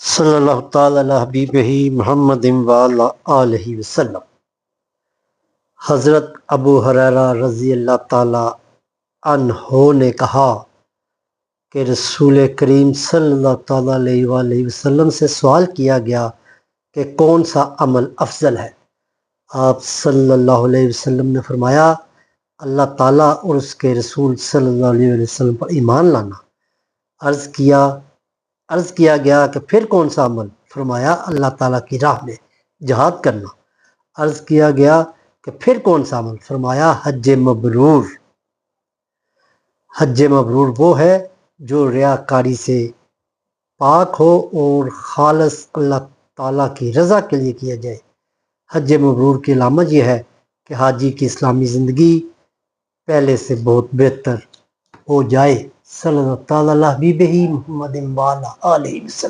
صلی اللہ تعالی علی حبیبہ محمد وعلی آلہ وسلم۔ حضرت ابو ہریرہ رضی اللہ تعالی عنہ نے کہا کہ رسول کریم صلی اللہ تعالی علیہ وآلہ وسلم سے سوال کیا گیا کہ کون سا عمل افضل ہے؟ آپ صلی اللہ علیہ وسلم نے فرمایا اللہ تعالیٰ اور اس کے رسول صلی اللہ علیہ وسلم پر ایمان لانا۔ عرض کیا گیا کہ پھر کون سا عمل؟ فرمایا اللہ تعالیٰ کی راہ میں جہاد کرنا۔ عرض کیا گیا کہ پھر کون سا عمل؟ فرمایا حج مبرور۔ حج مبرور وہ ہے جو ریاکاری سے پاک ہو اور خالص اللہ تعالیٰ کی رضا کے لیے کیا جائے۔ حج مبرور کی علامت یہ ہے کہ حاجی کی اسلامی زندگی پہلے سے بہت بہتر ہو جائے۔ صلی اللہ تعالیٰ علی حبیبہ محمد وعلی آلہ وسلم۔